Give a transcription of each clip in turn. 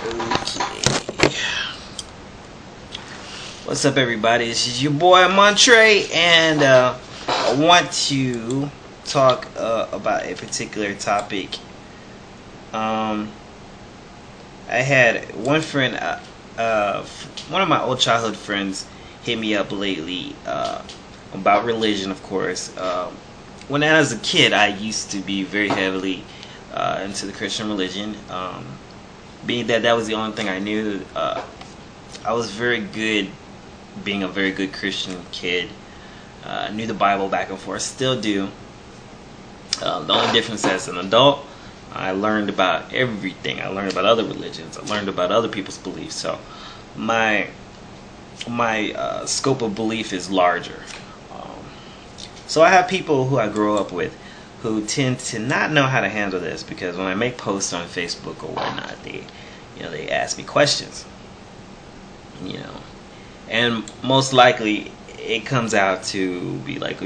Okay. What's up, everybody? This is your boy Montre, and I want to talk about a particular topic. I had one friend, one of my old childhood friends, hit me up lately about religion, of course. When I was a kid, I used to be very heavily into the Christian religion. Being that was the only thing I knew, I was very good, being a very good Christian kid. Knew the Bible back and forth, still do. The only difference as an adult, I learned about everything. I learned about other religions. I learned about other people's beliefs. So my scope of belief is larger. So I have people who I grew up with who tend to not know how to handle this, because when I make posts on Facebook or whatnot, they ask me questions, and most likely it comes out to be like,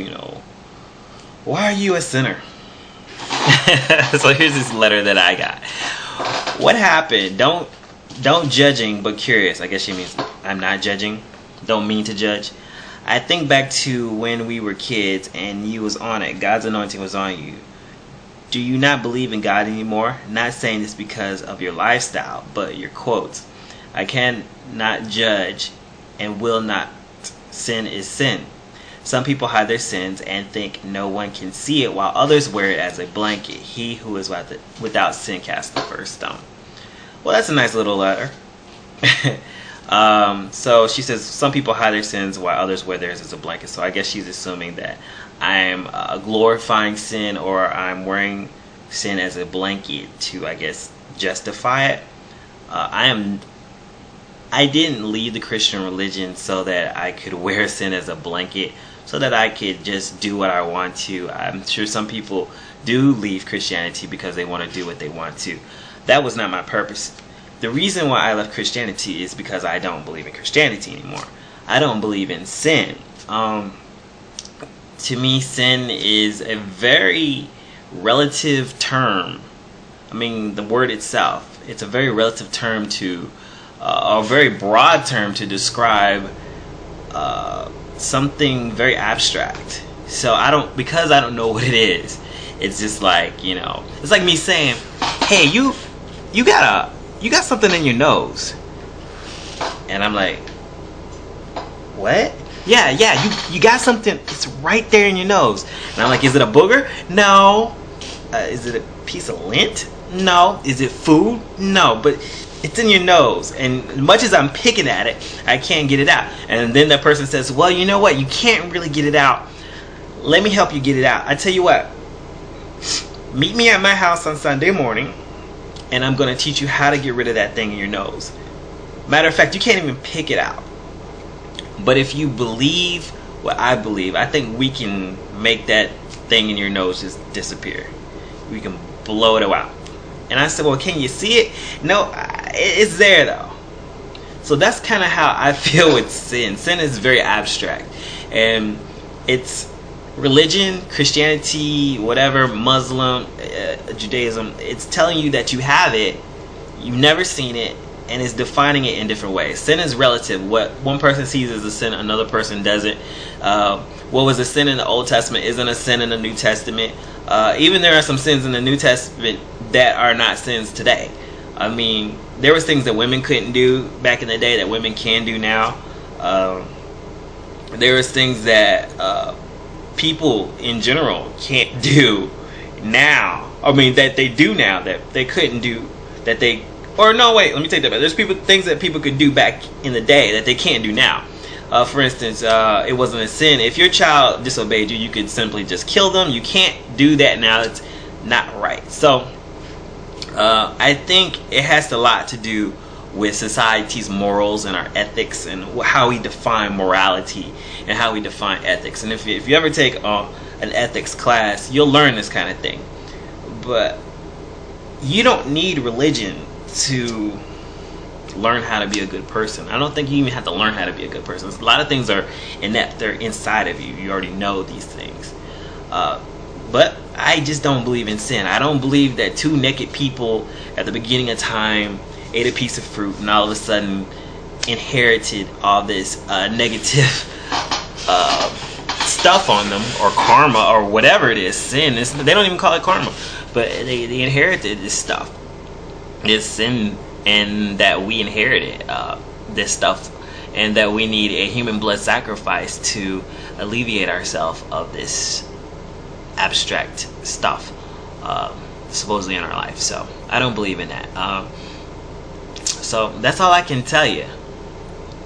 why are you a sinner? So here's this letter that I got. What happened? Don't judging, but curious. I guess she means I'm not judging. Don't mean to judge. I think back to when we were kids and you was on it. God's anointing was on you. Do you not believe in God anymore? Not saying this because of your lifestyle, but your quotes. I cannot judge and will not. Sin is sin. Some people hide their sins and think no one can see it, while others wear it as a blanket. He who is without sin casts the first stone. Well, that's a nice little letter. So she says some people hide their sins while others wear theirs as a blanket. So I guess she's assuming that I'm glorifying sin, or I'm wearing sin as a blanket to, I guess, justify it. I didn't leave the Christian religion so that I could wear sin as a blanket, so that I could just do what I want to. I'm sure some people do leave Christianity because they want to do what they want to. That was not my purpose. The reason why I left Christianity is because I don't believe in Christianity anymore. I don't believe in sin. To me, sin is a very relative term. I mean, the word itself, it's a very relative term to, a very broad term to describe something very abstract. So because I don't know what it is, it's just like, it's like me saying, hey, you got something in your nose. And I'm like, what? Yeah, you got something, it's right there in your nose. And I'm like, is it a booger? No. Is it a piece of lint? No. Is it food? No, but it's in your nose. And as much as I'm picking at it, I can't get it out. And then that person says, well, you know what? You can't really get it out. Let me help you get it out. I tell you what, meet me at my house on Sunday morning, and I'm going to teach you how to get rid of that thing in your nose. Matter of fact, you can't even pick it out. But if you believe what I believe, I think we can make that thing in your nose just disappear. We can blow it out. And I said, well, can you see it? No, it's there though. So that's kind of how I feel with sin. Sin is very abstract. And it's religion, Christianity, whatever, Muslim, Judaism, it's telling you that you have it, you've never seen it, and it's defining it in different ways. Sin is relative. What one person sees as a sin, another person doesn't. What was a sin in the Old Testament isn't a sin in the New Testament. Even there are some sins in the New Testament that are not sins today. I mean, there was things that women couldn't do back in the day that women can do now. There was things that people in general can't do now. I mean, that they do now that they couldn't do, that they, or no, wait, let me take that back. There's things that people could do back in the day that they can't do now. For instance, it wasn't a sin. If your child disobeyed you, you could simply just kill them. You can't do that now. It's not right. So I think it has a lot to do with society's morals and our ethics, and how we define morality and how we define ethics. And if you ever take an ethics class, you'll learn this kind of thing. But you don't need religion to learn how to be a good person. I don't think you even have to learn how to be a good person. A lot of things are inept. They're inside of you. You already know these things. But I just don't believe in sin. I don't believe that two naked people at the beginning of time ate a piece of fruit, and all of a sudden inherited all this negative stuff on them, or karma, or whatever it is, sin. They don't even call it karma, but they inherited this stuff, this sin, and that we inherited this stuff, and that we need a human blood sacrifice to alleviate ourselves of this abstract stuff supposedly in our life. So I don't believe in that. So that's all I can tell you.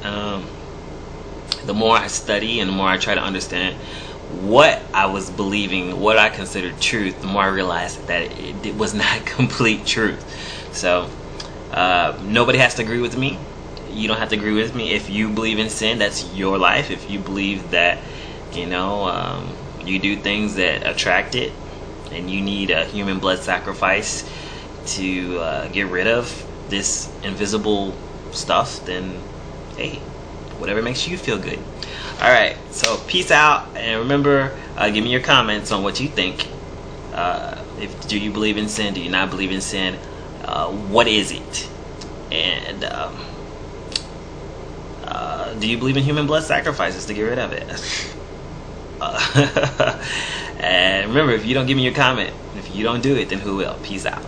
The more I study and the more I try to understand what I was believing, what I considered truth, the more I realized that it was not complete truth. So nobody has to agree with me. You don't have to agree with me. If you believe in sin, that's your life. If you believe that, you know, you do things that attract it, and you need a human blood sacrifice to get rid of this invisible stuff, then hey, whatever makes you feel good. Alright, so peace out, and remember, give me your comments on what you think. Do you believe in sin? Do you not believe in sin? What is it? And do you believe in human blood sacrifices to get rid of it? And remember, if you don't give me your comment, if you don't do it, then who will? Peace out.